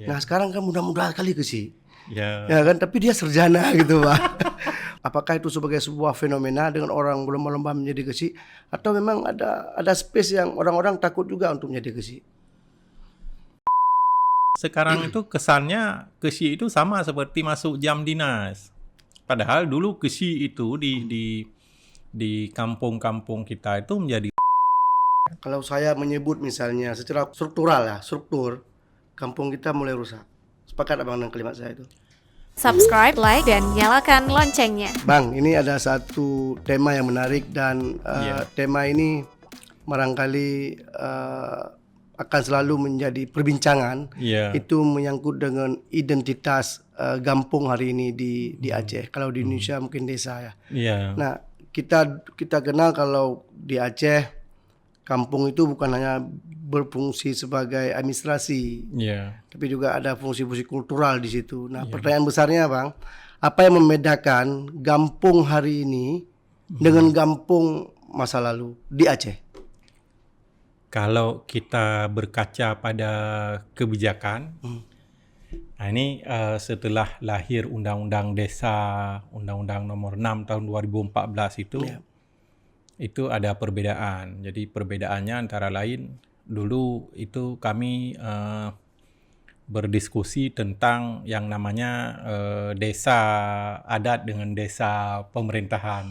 Nah sekarang kan mudah-mudahan kali ke sih, Ya, ya kan? Tapi dia sarjana gitu Pak. Apakah itu sebagai sebuah fenomena dengan orang berlomba-lomba menjadi gesi, atau memang ada space yang orang-orang takut juga untuk menjadi gesi? sekarang itu kesannya Kesi itu sama seperti masuk jam dinas. Padahal dulu Kesi itu di kampung-kampung kita itu menjadi Kalau saya menyebut misalnya secara struktural ya, struktur kampung kita mulai rusak. Sepakat abang dengan kalimat saya itu? Subscribe, like, dan nyalakan loncengnya. Bang, ini ada satu tema yang menarik dan tema ini barangkali akan selalu menjadi perbincangan. Iya. Itu menyangkut dengan identitas kampung hari ini di Aceh. Kalau di Indonesia mungkin desa ya. Iya. Nah, kita kenal kalau di Aceh kampung itu bukan hanya berfungsi sebagai administrasi, Iya. tapi juga ada fungsi-fungsi kultural di situ. Nah, pertanyaan besarnya, Bang, apa yang membedakan kampung hari ini dengan kampung masa lalu di Aceh? Kalau kita berkaca pada kebijakan, nah ini setelah lahir Undang-Undang Desa, Undang-Undang Nomor 6 Tahun 2014 itu ada perbedaan. Jadi perbedaannya antara lain dulu itu kami berdiskusi tentang yang namanya desa adat dengan desa pemerintahan.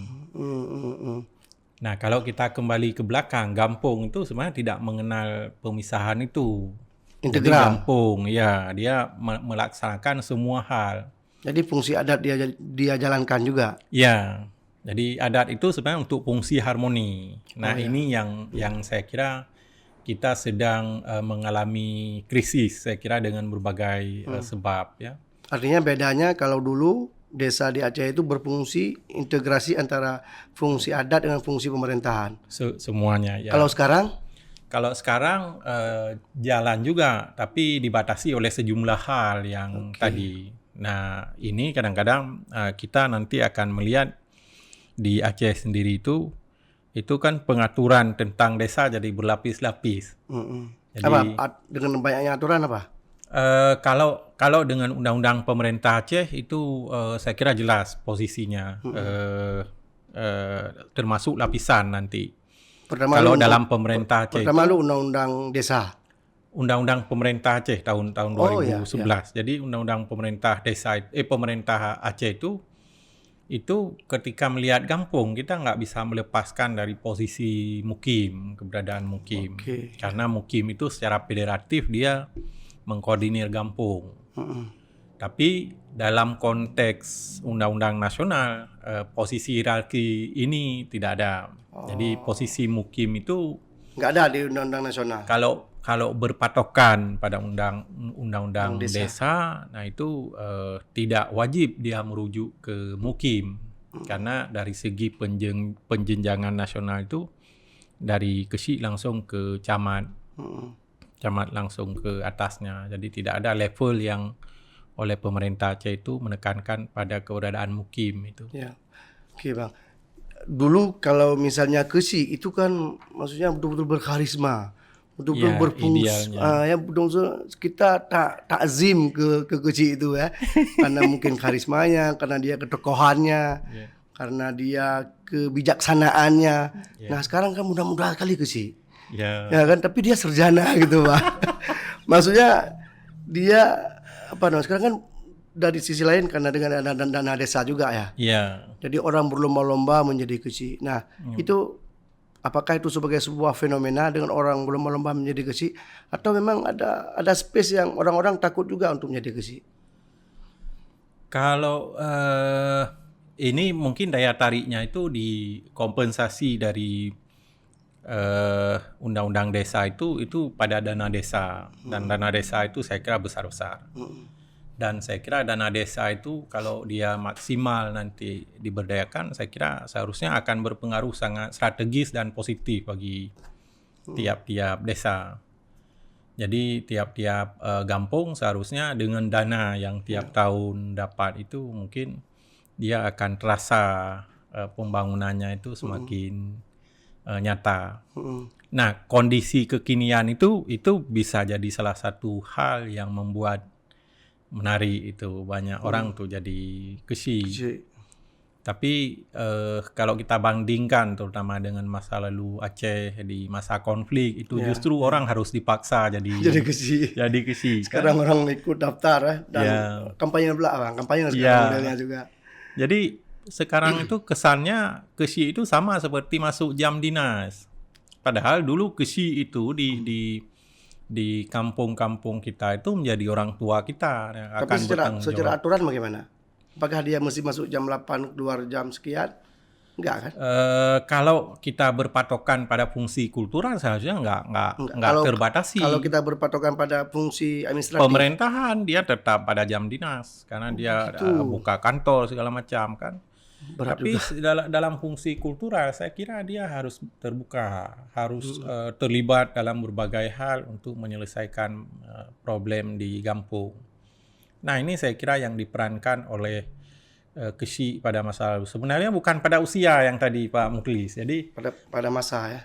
Nah, kalau kita kembali ke belakang, kampung itu sebenarnya tidak mengenal pemisahan itu. Jadi Integral. kampung, ya, dia melaksanakan semua hal. Jadi fungsi adat dia jalankan juga. Ya, jadi adat itu sebenarnya untuk fungsi harmoni. Nah, ini yang saya kira kita sedang mengalami krisis, saya kira dengan berbagai sebab, ya. Artinya bedanya kalau dulu desa di Aceh itu berfungsi integrasi antara fungsi adat dengan fungsi pemerintahan. Semuanya, ya. Kalau sekarang Jalan juga, tapi dibatasi oleh sejumlah hal yang tadi. Nah, ini kadang-kadang kita nanti akan melihat di Aceh sendiri itu kan pengaturan tentang desa jadi berlapis-lapis. Jadi, apa dengan banyaknya aturan apa? kalau dengan Undang-Undang Pemerintah Aceh itu saya kira jelas posisinya, termasuk lapisan nanti. Kalau dalam pemerintah Aceh pertama itu lu undang-undang desa. Undang-Undang Pemerintah Aceh tahun 2011. Jadi Undang-Undang Pemerintah Desa Pemerintah Aceh itu ketika melihat kampung kita nggak bisa melepaskan dari posisi mukim, keberadaan mukim. Karena mukim itu secara federatif dia mengkoordinir kampung. Tapi dalam konteks undang-undang nasional posisi hierarki ini tidak ada. Jadi posisi mukim itu nggak ada di undang-undang nasional. Kalau berpatokan pada undang-undang desa, nah itu tidak wajib dia merujuk ke mukim. Karena dari segi penjenjangan nasional itu dari Kesi langsung ke camat. Camat langsung ke atasnya. Jadi tidak ada level yang oleh pemerintah Aceh itu menekankan pada keberadaan mukim itu. Ya. Oke, Bang. Dulu kalau misalnya Kesi itu kan maksudnya betul-betul berkarisma, betul-betul berfungsi, ya betul-betul kita takzim ke Kesi itu ya, karena mungkin karismanya, karena dia ketokohannya, karena dia kebijaksanaannya. Nah sekarang kan mudah-mudahan kali Kesi, ya kan? Tapi dia sarjana gitu Pak. Maksudnya dia apa namanya? Sekarang kan dari sisi lain karena dengan dana desa juga ya. Jadi orang berlomba-lomba menjadi Kesi. Nah, itu apakah itu sebagai sebuah fenomena dengan orang berlomba-lomba menjadi Kesi, atau memang ada space yang orang-orang takut juga untuk menjadi Kesi? Kalau ini mungkin daya tariknya itu dikompensasi dari undang-undang desa itu pada dana desa. Dan dana desa itu saya kira besar-besar. Dan saya kira dana desa itu kalau dia maksimal nanti diberdayakan, saya kira seharusnya akan berpengaruh sangat strategis dan positif bagi tiap-tiap desa. Jadi tiap-tiap kampung seharusnya dengan dana yang tiap tahun dapat itu mungkin dia akan terasa pembangunannya itu semakin nyata. Nah, kondisi kekinian itu bisa jadi salah satu hal yang membuat menarik itu banyak orang tuh jadi kesi. Tapi kalau kita bandingkan terutama dengan masa lalu Aceh di masa konflik itu justru orang harus dipaksa jadi kesi. Sekarang orang ikut daftar dan kampanye pula Bang, kampanye sekarang modelnya juga. Jadi sekarang itu kesannya kesi itu sama seperti masuk jam dinas. Padahal dulu kesi itu di kampung-kampung kita itu menjadi orang tua kita yang akan bertanggung jawab. Tapi secara aturan bagaimana? Apakah dia mesti masuk jam 8 keluar jam sekian? Enggak kan? Kalau kita berpatokan pada fungsi kultural seharusnya enggak terbatasi. Kalau kita berpatokan pada fungsi administratif pemerintahan dia tetap pada jam dinas karena dia buka kantor segala macam kan. Tapi dalam fungsi kultural saya kira dia harus terbuka, harus terlibat dalam berbagai hal untuk menyelesaikan problem di kampung. Nah, ini saya kira yang diperankan oleh kesi pada masa lalu. Sebenarnya bukan pada usia yang tadi Pak Mukhlis. Jadi pada masa ya.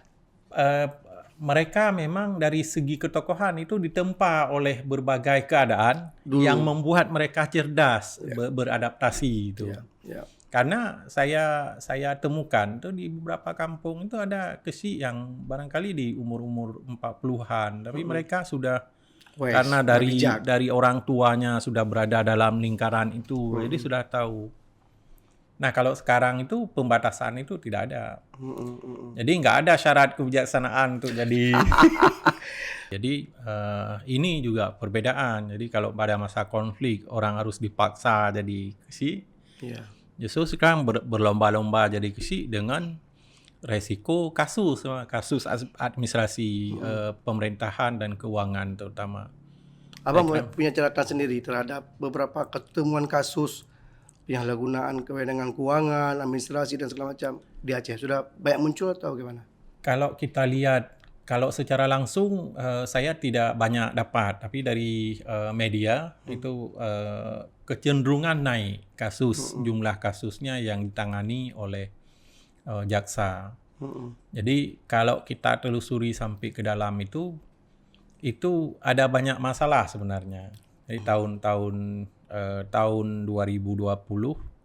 Mereka memang dari segi ketokohan itu ditempa oleh berbagai keadaan yang membuat mereka cerdas beradaptasi itu. Karena saya temukan tuh di beberapa kampung itu ada kesi yang barangkali di umur-umur 40-an, tapi mereka sudah karena dari orang tuanya sudah berada dalam lingkaran itu, jadi sudah tahu. Nah, kalau sekarang itu pembatasan itu tidak ada. Jadi nggak ada syarat kebijaksanaan untuk jadi. Jadi ini juga perbedaan. Jadi kalau pada masa konflik orang harus dipaksa jadi kesi. Justru sekarang berlomba-lomba jadi kesi dengan resiko kasus administrasi pemerintahan dan keuangan terutama. Abang punya catatan sendiri terhadap beberapa ketemuan kasus penyalahgunaan kewenangan keuangan, administrasi dan segala macam di Aceh. Sudah banyak muncul atau gimana? Kalau kita lihat, kalau secara langsung saya tidak banyak dapat, tapi dari media itu kecenderungan naik jumlah kasusnya yang ditangani oleh jaksa. Jadi kalau kita telusuri sampai ke dalam itu ada banyak masalah sebenarnya. Jadi tahun 2020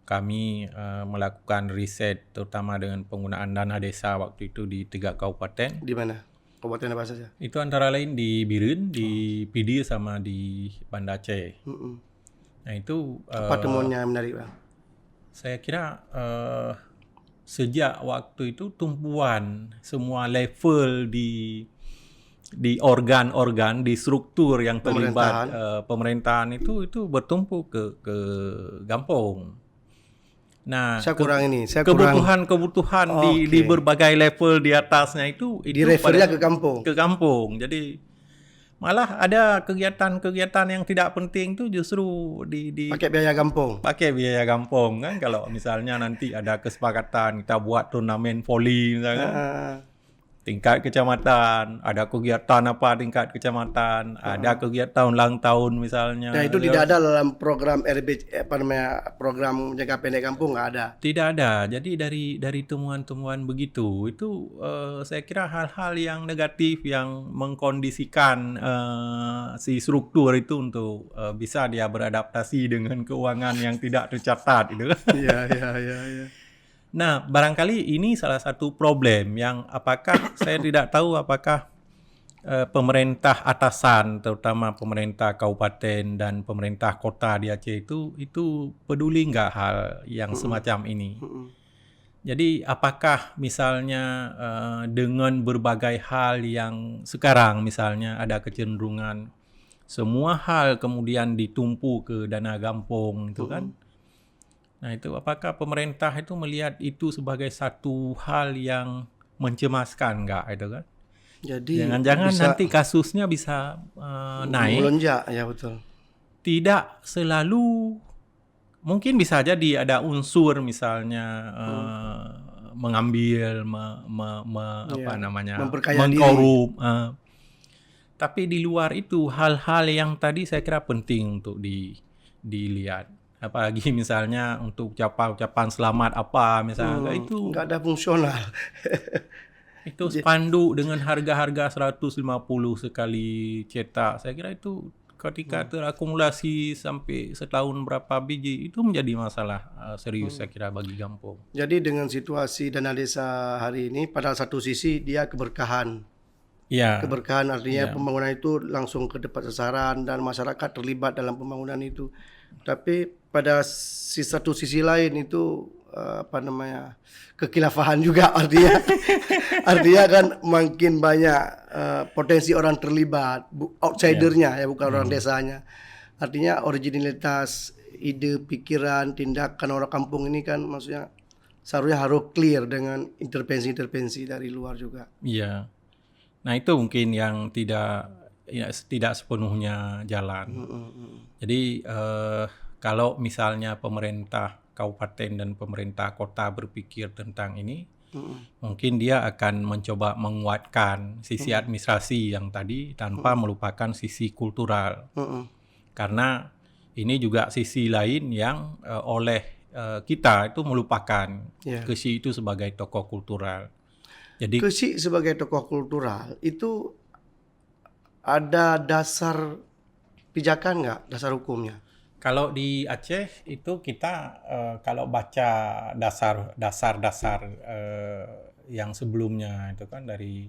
kami melakukan riset terutama dengan penggunaan dana desa waktu itu di 3 kabupaten. Di mana? Kabupaten apa saja? Itu antara lain di Biren, di Pidi sama di Banda Aceh. Nah itu apa temuannya menarik Bang? Saya kira sejak waktu itu tumpuan semua level di organ-organ, di struktur yang terlibat pemerintahan itu bertumpu ke kampung. Nah, kebutuhan di berbagai level di atasnya itu direfernya ke kampung. Jadi malah ada kegiatan-kegiatan yang tidak penting itu justru pakai biaya kampung kan. Kalau misalnya nanti ada kesepakatan kita buat turnamen voli misalnya tingkat kecamatan, ada kegiatan apa tingkat kecamatan, ada kegiatan ulang tahun misalnya. Nah, itu tidak ada dalam program program jangka pendek kampung, nggak ada. Tidak ada. Jadi dari temuan-temuan begitu itu saya kira hal-hal yang negatif yang mengkondisikan si struktur itu untuk bisa dia beradaptasi dengan keuangan yang tidak tercatat gitu. Iya. Nah, barangkali ini salah satu problem yang saya tidak tahu apakah pemerintah atasan, terutama pemerintah kabupaten dan pemerintah kota di Aceh itu peduli nggak hal yang semacam ini. Jadi apakah misalnya dengan berbagai hal yang sekarang misalnya ada kecenderungan semua hal kemudian ditumpu ke dana kampung itu kan? Nah itu apakah pemerintah itu melihat itu sebagai satu hal yang mencemaskan nggak itu kan? Jadi jangan-jangan nanti kasusnya bisa naik. Melonjak, ya betul. Tidak selalu, mungkin bisa jadi ada unsur misalnya mengambil, mengkorup. Tapi di luar itu hal-hal yang tadi saya kira penting untuk dilihat. Apalagi misalnya untuk ucapan selamat apa misalnya itu nggak ada fungsional. Itu spanduk dengan harga-harga 150 sekali cetak. Saya kira itu ketika terakumulasi sampai setahun berapa biji, itu menjadi masalah serius saya kira bagi kampung. Jadi dengan situasi dana desa hari ini, pada satu sisi dia keberkahan. Ya. Keberkahan artinya pembangunan itu langsung ke tepat sasaran dan masyarakat terlibat dalam pembangunan itu. Tapi pada satu sisi lain itu kekilafahan juga artinya. Artinya kan makin banyak potensi orang terlibat, outsidernya ya bukan orang desanya. Artinya originalitas ide, pikiran, tindakan orang kampung ini kan maksudnya seharusnya harus clear dengan intervensi-intervensi dari luar juga. Iya. Nah itu mungkin yang tidak sepenuhnya jalan. Jadi kalau misalnya pemerintah kabupaten dan pemerintah kota berpikir tentang ini, mungkin dia akan mencoba menguatkan sisi administrasi yang tadi tanpa melupakan sisi kultural. Karena ini juga sisi lain yang oleh kita itu melupakan Kesi itu sebagai tokoh kultural. Jadi Kesi sebagai tokoh kultural itu ada dasar pijakan nggak, dasar hukumnya? Kalau di Aceh itu kita kalau baca dasar-dasar yang sebelumnya itu kan dari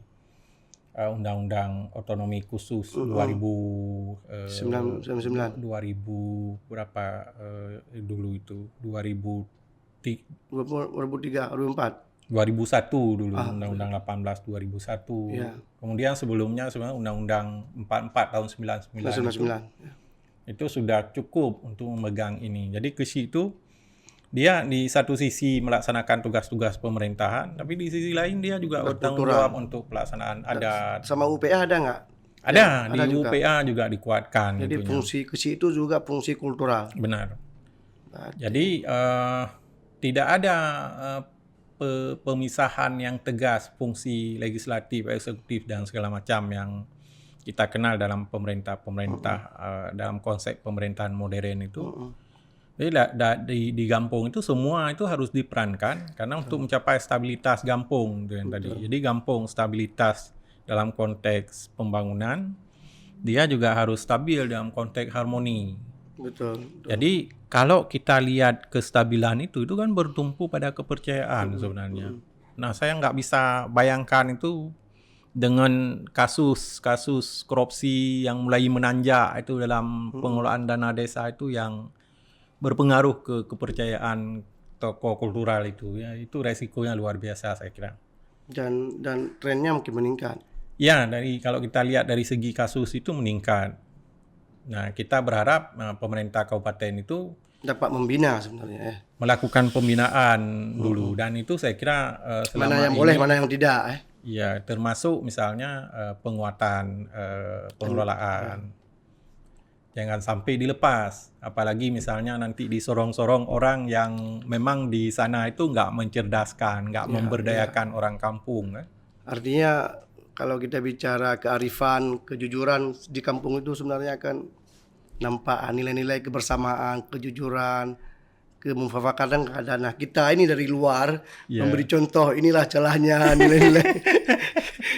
Undang-Undang Otonomi Khusus 99 2000 berapa dulu itu 2003 2004 2001 dulu Undang-Undang 18 2001. Ya. Kemudian sebelumnya sebenarnya Undang-Undang 44 tahun 99 itu sudah cukup untuk memegang ini. Jadi Kesi itu dia di satu sisi melaksanakan tugas-tugas pemerintahan, tapi di sisi lain dia juga bertanggung jawab untuk pelaksanaan adat. Sama UPA ada nggak? Ada, di UPA juga dikuatkan. Jadi fungsi Kesi itu juga fungsi kultural. Benar. Jadi tidak ada pemisahan yang tegas fungsi legislatif, eksekutif dan segala macam yang kita kenal dalam pemerintah dalam konsep pemerintahan modern itu. Jadi di Gampung itu semua itu harus diperankan karena untuk mencapai stabilitas Gampung itu yang tadi. Jadi Gampung stabilitas dalam konteks pembangunan, dia juga harus stabil dalam konteks harmoni. Betul. Jadi kalau kita lihat kestabilan itu kan bertumpu pada kepercayaan sebenarnya. Nah saya nggak bisa bayangkan itu dengan kasus korupsi yang mulai menanjak itu dalam pengelolaan dana desa itu yang berpengaruh ke kepercayaan tokoh kultural itu ya, itu resikonya luar biasa saya kira. Dan trennya mungkin meningkat. Ya, kalau kita lihat dari segi kasus itu meningkat. Nah, kita berharap pemerintah kabupaten itu dapat membina sebenarnya melakukan pembinaan dulu dan itu saya kira selama mana yang ini, boleh, mana yang tidak ya, termasuk misalnya penguatan pengelolaan. Jangan sampai dilepas. Apalagi misalnya nanti disorong-sorong orang yang memang di sana itu nggak mencerdaskan, nggak memberdayakan orang kampung. Artinya kalau kita bicara kearifan, kejujuran di kampung itu sebenarnya akan nampak nilai-nilai kebersamaan, kejujuran, kemufakatan keadaan. Nah, kita ini dari luar memberi contoh, inilah celahnya nilai-nilai.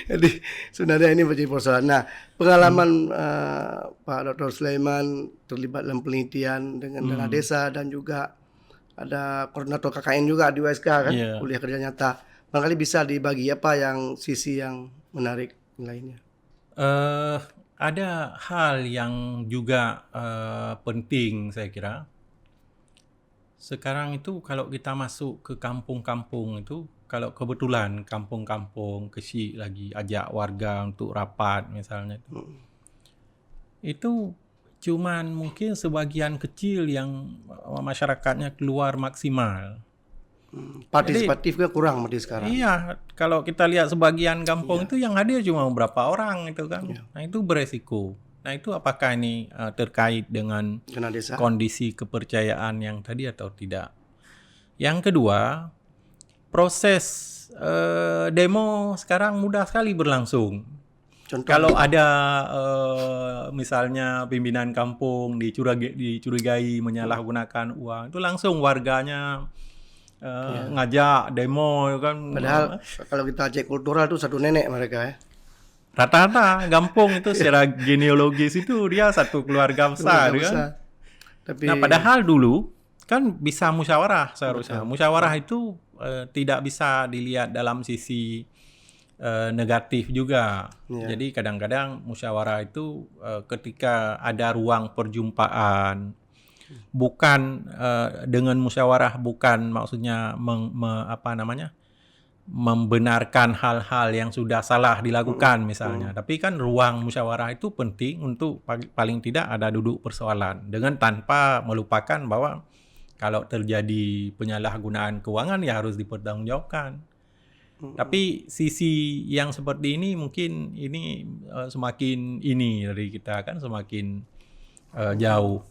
Jadi sebenarnya ini menjadi persoalan. Nah, pengalaman Pak Dr. Sulaiman terlibat dalam penelitian dengan dana desa dan juga ada koordinator KKN juga di USK kan, kuliah kerja nyata. Barangkali bisa dibagi apa yang sisi yang menarik lainnya. Ada hal yang juga penting saya kira. Sekarang itu kalau kita masuk ke kampung-kampung itu, kalau kebetulan kampung-kampung Kesi lagi ajak warga untuk rapat misalnya itu cuman mungkin sebagian kecil yang masyarakatnya keluar maksimal. Partisipatifnya kurang berarti sekarang. Iya, kalau kita lihat sebagian kampung itu yang hadir cuma beberapa orang itu kan. Nah itu beresiko. Nah itu apakah ini terkait dengan kondisi kepercayaan yang tadi atau tidak? Yang kedua, proses demo sekarang mudah sekali berlangsung. Contoh, kalau ada misalnya pimpinan kampung dicurigai menyalahgunakan uang, itu langsung warganya ngajak demo kan. Padahal kalau kita cek kultural tuh satu nenek mereka ya. Rata-rata Gampong itu secara genealogis itu dia satu keluarga besar kan. Tapi Nah, padahal dulu kan bisa musyawarah seharusnya. Musyawarah itu tidak bisa dilihat dalam sisi negatif juga. Jadi kadang-kadang musyawarah itu ketika ada ruang perjumpaan, bukan dengan musyawarah bukan maksudnya membenarkan hal-hal yang sudah salah dilakukan misalnya. Tapi kan ruang musyawarah itu penting untuk paling tidak ada duduk persoalan dengan tanpa melupakan bahwa kalau terjadi penyalahgunaan keuangan ya harus dipertanggungjawabkan. Tapi sisi yang seperti ini mungkin ini semakin ini dari kita kan semakin jauh.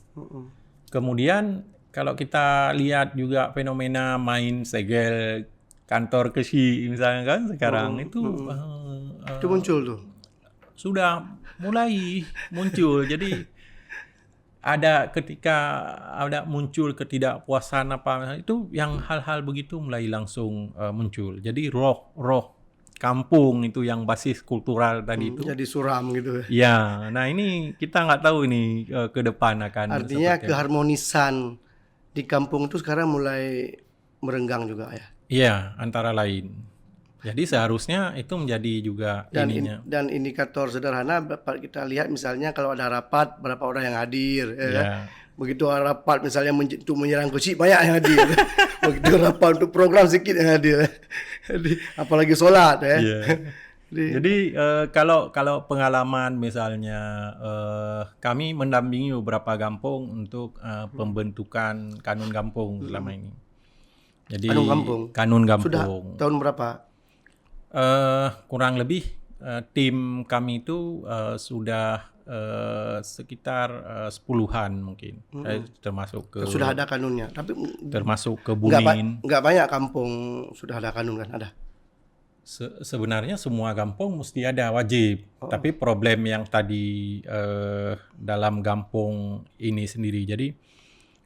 Kemudian kalau kita lihat juga fenomena main segel kantor KSI misalnya kan sekarang itu muncul tuh. Sudah mulai muncul. Jadi ketika ada muncul ketidakpuasan apa itu yang hal-hal begitu mulai langsung muncul. Jadi roh kampung itu yang basis kultural tadi itu jadi suram gitu. Ya, nah ini kita nggak tahu ini ke depan akan artinya keharmonisan di kampung itu sekarang mulai merenggang juga ya. Iya, antara lain. Jadi seharusnya itu menjadi juga ininya. Dan indikator sederhana kita lihat misalnya kalau ada rapat berapa orang yang hadir. Ya. Begitu rapat misalnya untuk menyerang KSI banyak yang hadir. Begitu rapat untuk program sedikit yang hadir. Jadi, apalagi solat ya. Jadi kalau pengalaman misalnya kami mendampingi beberapa kampung untuk pembentukan kanun kampung selama ini. Jadi kanun kampung. Sudah tahun berapa? Kurang lebih tim kami itu sudah sekitar 10-an mungkin. Termasuk ke sudah ada kanunnya, tapi termasuk ke Bunin. Enggak banyak kampung sudah ada kanun kan? Ada. Sebenarnya semua kampung mesti ada wajib. Tapi problem yang tadi dalam kampung ini sendiri. Jadi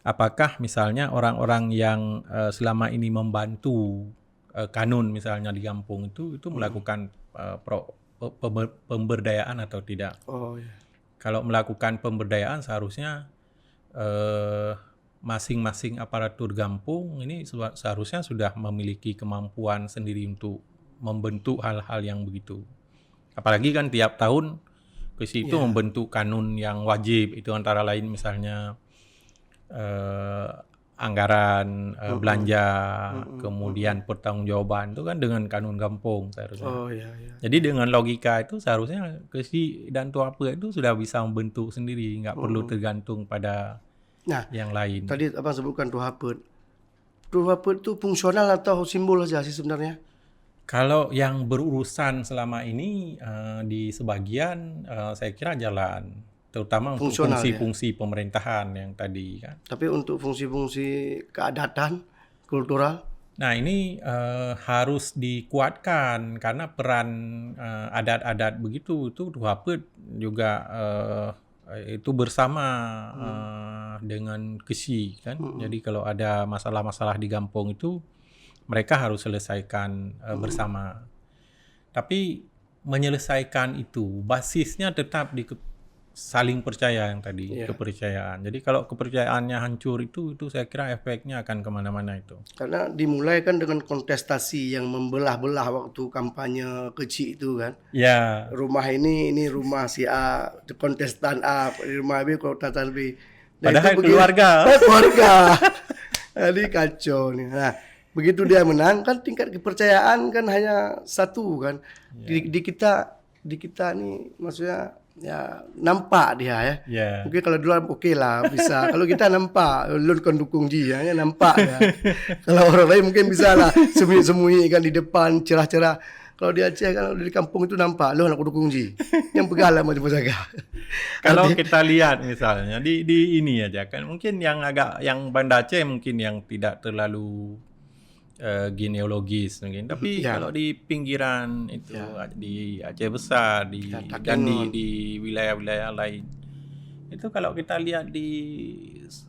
apakah misalnya orang-orang yang selama ini membantu kanun misalnya di kampung itu melakukan pemberdayaan atau tidak? Kalau melakukan pemberdayaan seharusnya masing-masing aparatur kampung ini seharusnya sudah memiliki kemampuan sendiri untuk membentuk hal-hal yang begitu. Apalagi kan tiap tahun KSI itu membentuk kanun yang wajib, itu antara lain misalnya anggaran belanja, kemudian pertanggungjawaban itu kan dengan kanun kampung seharusnya. Jadi dengan logika itu seharusnya KSI dan Tuape itu sudah bisa membentuk sendiri, nggak perlu tergantung pada yang lain. Tadi abang sebutkan Tuape. Tuape itu fungsional atau simbol saja sih sebenarnya? Kalau yang berurusan selama ini di sebagian saya kira jalan. Terutama untuk fungsi-fungsi pemerintahan yang tadi kan. Tapi untuk fungsi-fungsi keadatan, kultural? Nah ini harus dikuatkan karena peran adat-adat begitu itu Tuape juga itu bersama dengan KSI kan. Jadi kalau ada masalah-masalah di kampung itu mereka harus selesaikan bersama. Tapi menyelesaikan itu basisnya tetap di saling percaya yang tadi, kepercayaan. Jadi kalau kepercayaannya hancur itu saya kira efeknya akan kemana-mana itu. Karena dimulai kan dengan kontestasi yang membelah-belah waktu kampanye kecil itu kan. Ya. Rumah ini rumah si A, kontestan A, rumah B, kontestan B. Padahal keluarga. Jadi kacau nih. Nah, begitu dia menang kan tingkat kepercayaan kan hanya satu kan. Di kita nih maksudnya ya nampak dia ya. Mungkin kalau dulu oke lah bisa. Kalau kita nampak lu kan dukung dia ya nampak ya. Kalau orang lain mungkin bisa lah sembunyi-sembunyi kan di depan cerah-cerah. Kalau di Aceh kan di kampung itu nampak lu nak dukung Ji. Yang pegalah macam jaga. Kalau kita lihat misalnya di ini aja kan mungkin yang Banda Aceh mungkin yang tidak terlalu genealogis mungkin, tapi kalau di pinggiran itu di Aceh Besar dan di wilayah-wilayah lain Itu kalau kita lihat di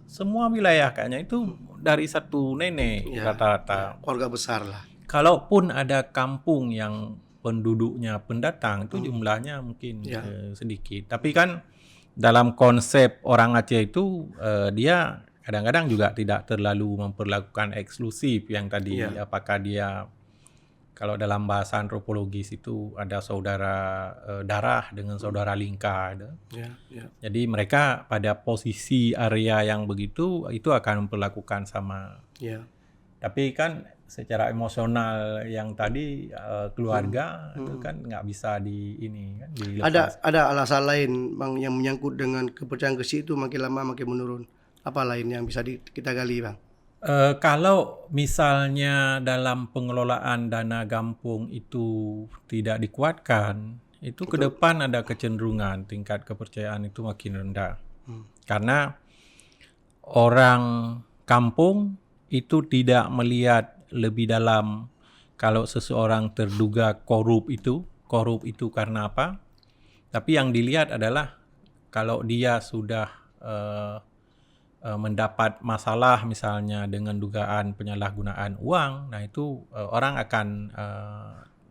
semua wilayah kayaknya itu dari satu nenek rata-rata. Keluarga besar lah. Kalaupun ada kampung yang penduduknya pendatang itu jumlahnya mungkin sedikit. Tapi kan dalam konsep orang Aceh itu dia kadang-kadang juga tidak terlalu memperlakukan eksklusif yang tadi apakah dia kalau dalam bahasa antropologis itu ada saudara darah dengan saudara lingkar. Jadi mereka pada posisi area yang begitu itu akan memperlakukan sama. Tapi kan secara emosional yang tadi keluarga itu kan nggak bisa kan dilepas. Ada alasan lain Bang yang menyangkut dengan kepercayaan Gesi itu makin lama makin menurun. Apa lain yang bisa kita gali Bang? Kalau misalnya dalam pengelolaan dana gampung itu tidak dikuatkan, itu ke depan ada kecenderungan tingkat kepercayaan itu makin rendah. Karena orang kampung itu tidak melihat lebih dalam kalau seseorang terduga korup itu karena apa. Tapi yang dilihat adalah kalau dia sudah mendapat masalah misalnya dengan dugaan penyalahgunaan uang, nah itu orang akan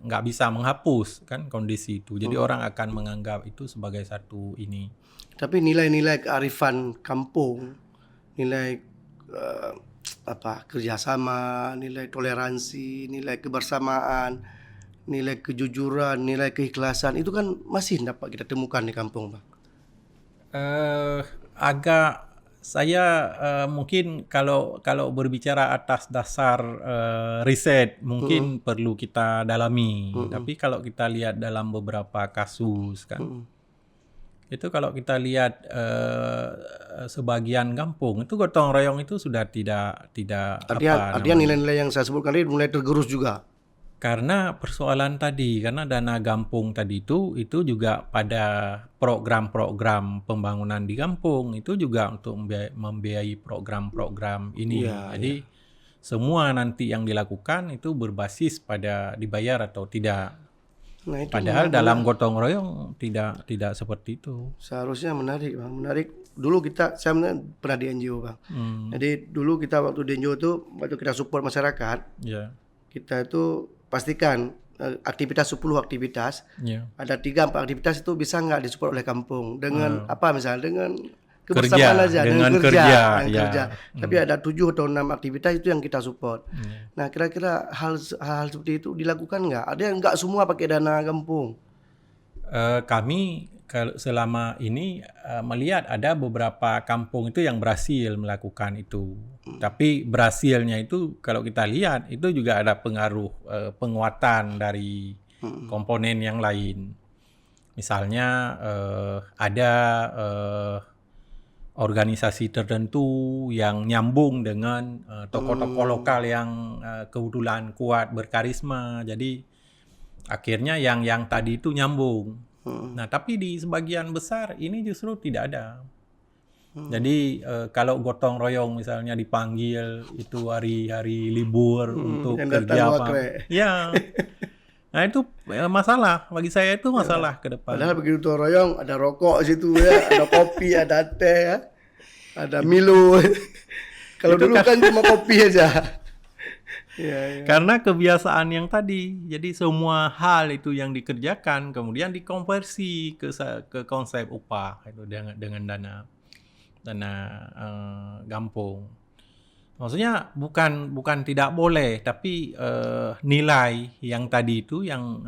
nggak bisa menghapus kan kondisi itu. Jadi orang akan menganggap itu sebagai satu ini. Tapi nilai-nilai kearifan kampung, nilai kerjasama, nilai toleransi, nilai kebersamaan, nilai kejujuran, nilai keikhlasan itu kan masih dapat kita temukan di kampung, Bang. Saya mungkin kalau berbicara atas dasar riset mungkin perlu kita dalami. Tapi kalau kita lihat dalam beberapa kasus kan, itu kalau kita lihat sebagian kampung itu gotong royong itu sudah tidak artinya nilai-nilai yang saya sebutkan tadi mulai tergerus juga. Karena persoalan tadi, karena dana gampung tadi itu juga pada program-program pembangunan di kampung itu juga untuk membiayai program-program ini. Jadi semua nanti yang dilakukan itu berbasis pada dibayar atau tidak. Nah, padahal dalam gotong royong tidak seperti itu. Seharusnya menarik, Bang. Menarik. Dulu saya pernah di NGO, Bang. Jadi dulu kita waktu di NGO itu waktu kita support masyarakat, kita itu pastikan aktivitas 10 aktivitas, ada 3-4 aktivitas itu bisa nggak disupport oleh kampung dengan apa misalnya dengan kebersamaan aja dengan kerja. Tapi ada 7 atau 6 aktivitas itu yang kita support. Nah kira-kira hal seperti itu dilakukan nggak? Ada yang nggak semua pakai dana kampung? Kami selama ini melihat ada beberapa kampung itu yang berhasil melakukan itu. Tapi berhasilnya itu kalau kita lihat itu juga ada pengaruh penguatan dari komponen yang lain. Misalnya ada organisasi tertentu yang nyambung dengan tokoh-tokoh lokal yang kebetulan kuat berkarisma. Jadi akhirnya yang tadi itu nyambung. Nah, tapi di sebagian besar ini justru tidak ada. Jadi kalau gotong royong misalnya dipanggil itu hari-hari libur untuk kerja apa? Ya. Nah, itu masalah bagi saya itu masalah ke depan. Padahal begitu gotong royong ada rokok situ ada kopi, ada teh ada Milo. Kalau dulu kan cuma kopi aja. Karena kebiasaan yang tadi, jadi semua hal itu yang dikerjakan kemudian dikonversi ke konsep upah itu dengan dana gampung. Maksudnya bukan tidak boleh, tapi nilai yang tadi itu yang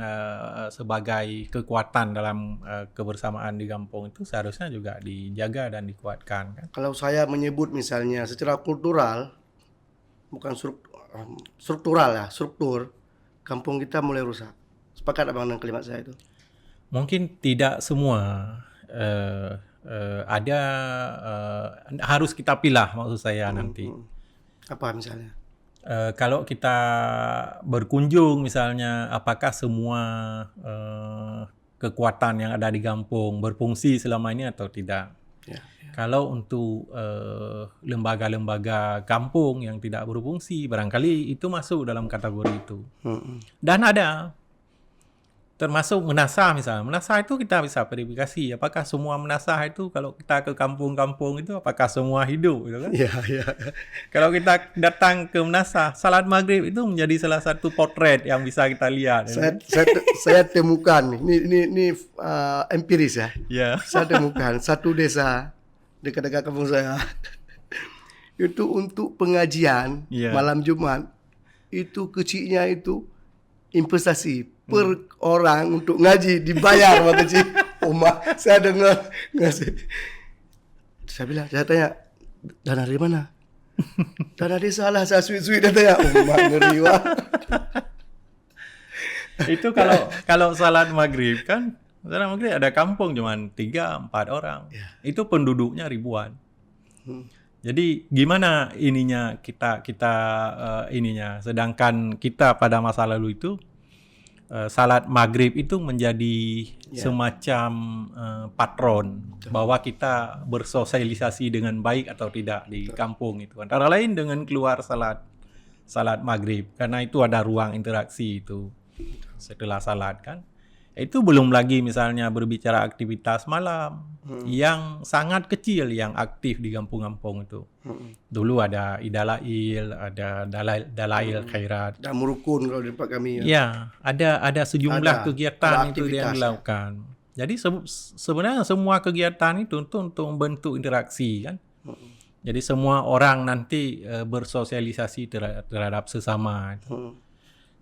sebagai kekuatan dalam kebersamaan di kampung itu seharusnya juga dijaga dan dikuatkan. Kan? Kalau saya menyebut misalnya secara kultural, bukan struktur kampung kita mulai rusak. Sepakat abang dengan kalimat saya itu? Mungkin tidak semua. Ada harus kita pilih maksud saya nanti. Apa misalnya? Kalau kita berkunjung misalnya, apakah semua kekuatan yang ada di kampung berfungsi selama ini atau tidak? Kalau untuk lembaga-lembaga kampung yang tidak berfungsi, barangkali itu masuk dalam kategori itu. Dan ada. termasuk menasah misalnya. Menasah itu kita bisa verifikasi apakah semua menasah itu kalau kita ke kampung-kampung itu apakah semua hidup gitu kan. Iya, iya. Kalau kita datang ke menasah, salat maghrib itu menjadi salah satu potret yang bisa kita lihat. Saya temukan ini empiris ya. Ya. Saya temukan satu desa dekat-dekat kampung saya itu untuk pengajian malam Jumat itu kecilnya itu investasi per orang untuk ngaji dibayar Pak kecil. Oma, saya dengar ngasih. Saya tanya dana dari mana? Dana desa lah, saya suit-suit dia tanya. Oma ngeri wah. Itu kalau salat maghrib kan, salat maghrib ada kampung cuman 3-4 orang. Itu penduduknya ribuan. Jadi gimana ininya kita ininya, sedangkan kita pada masa lalu itu salat maghrib itu menjadi semacam patron bahwa kita bersosialisasi dengan baik atau tidak di kampung itu. Antara lain dengan keluar salat maghrib karena itu ada ruang interaksi itu setelah salat kan. Itu belum lagi misalnya berbicara aktivitas malam yang sangat kecil yang aktif di kampung-kampung itu. Dulu ada Idalail, ada Dalail Khairat. Dan Murukun kalau di tempat kami. Ya, ada sejumlah kegiatan itu yang dilakukan. Jadi sebenarnya semua kegiatan itu untuk membentuk interaksi kan. Jadi semua orang nanti bersosialisasi terhadap sesama.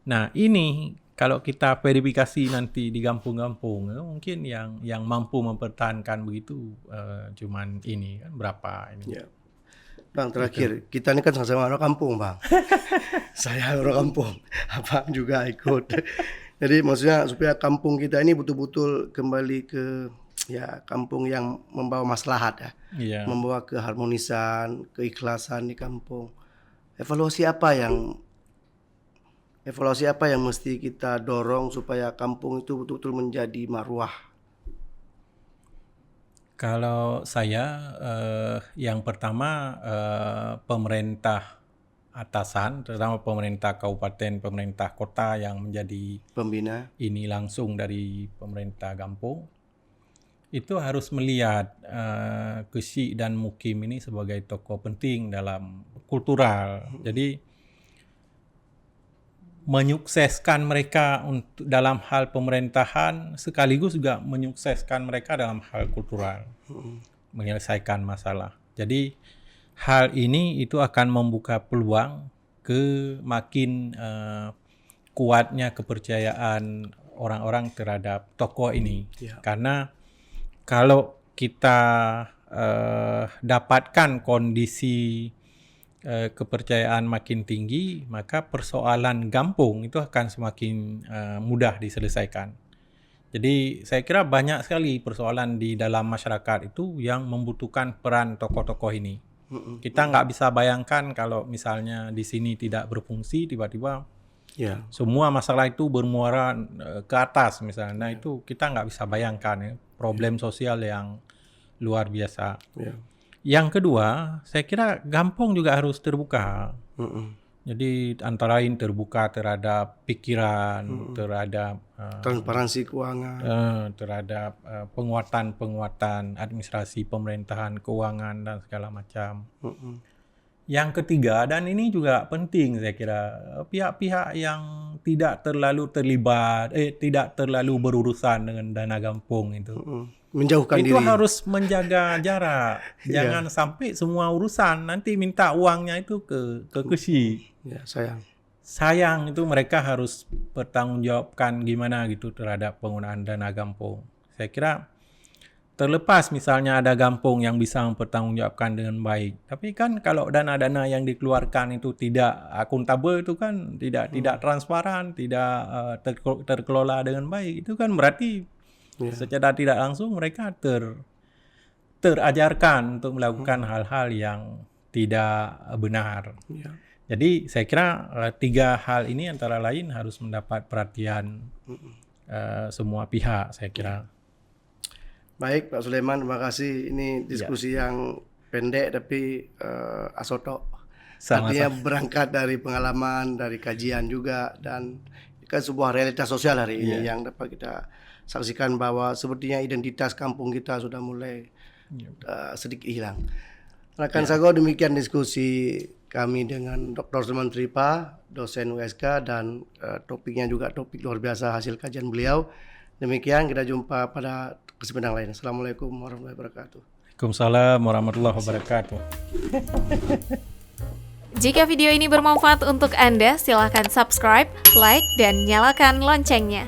Nah, ini kalau kita verifikasi nanti di kampung-kampung, mungkin yang mampu mempertahankan begitu cuman ini kan berapa ini. Ya. Bang, terakhir, kita ini kan sama-sama orang kampung, Bang. Saya orang kampung, Abang juga ikut. Jadi maksudnya supaya kampung kita ini betul-betul kembali ke kampung yang membawa maslahat ya. Membawa keharmonisan, keikhlasan di kampung. Evaluasi apa yang mesti kita dorong supaya kampung itu betul-betul menjadi marwah? Kalau saya yang pertama pemerintah atasan, terutama pemerintah kabupaten, pemerintah kota yang menjadi pembina ini langsung dari pemerintah kampung, itu harus melihat Kesi dan Mukim ini sebagai tokoh penting dalam kultural. Jadi menyukseskan mereka untuk dalam hal pemerintahan sekaligus juga menyukseskan mereka dalam hal kultural, menyelesaikan masalah. Jadi hal ini itu akan membuka peluang ke makin kuatnya kepercayaan orang-orang terhadap tokoh ini. Karena kalau kita dapatkan kondisi kepercayaan makin tinggi, maka persoalan kampung itu akan semakin mudah diselesaikan. Jadi saya kira banyak sekali persoalan di dalam masyarakat itu yang membutuhkan peran tokoh-tokoh ini. Kita nggak bisa bayangkan kalau misalnya di sini tidak berfungsi, tiba-tiba semua masalah itu bermuara ke atas misalnya. Nah itu kita nggak bisa bayangkan problem sosial yang luar biasa. Yang kedua, saya kira kampung juga harus terbuka. Jadi antara lain terbuka terhadap pikiran, terhadap transparansi keuangan, terhadap penguatan administrasi pemerintahan, keuangan dan segala macam. Yang ketiga, dan ini juga penting saya kira, pihak-pihak yang tidak terlalu terlibat, tidak terlalu berurusan dengan dana kampung itu. Menjauhkan itu diri. Harus menjaga jarak. Jangan sampai semua urusan nanti minta uangnya itu ke Kesi. Sayang itu mereka harus bertanggungjawabkan gimana gitu terhadap penggunaan dana kampung. Saya kira terlepas misalnya ada kampung yang bisa mempertanggungjawabkan dengan baik. Tapi kan kalau dana-dana yang dikeluarkan itu tidak akuntabel, itu kan tidak transparan, tidak terkelola dengan baik. Itu kan berarti secara tidak langsung mereka terajarkan untuk melakukan hal-hal yang tidak benar. Jadi saya kira 3 hal ini antara lain harus mendapat perhatian semua pihak, saya kira. Baik Pak Sulaiman, terima kasih. Ini diskusi yang pendek tapi asotok. Artinya berangkat dari pengalaman, dari kajian juga, dan kan sebuah realitas sosial hari ini yang dapat kita saksikan bahwa sepertinya identitas kampung kita sudah mulai sedikit hilang. Rekan Sago, demikian diskusi kami dengan Dr. Sulaiman Tripa, dosen USK, dan topiknya juga topik luar biasa hasil kajian beliau. Demikian, kita jumpa pada kesempatan lain. Assalamualaikum warahmatullahi wabarakatuh. Waalaikumsalam warahmatullahi wabarakatuh. Jika video ini bermanfaat untuk Anda, silakan subscribe, like, dan nyalakan loncengnya.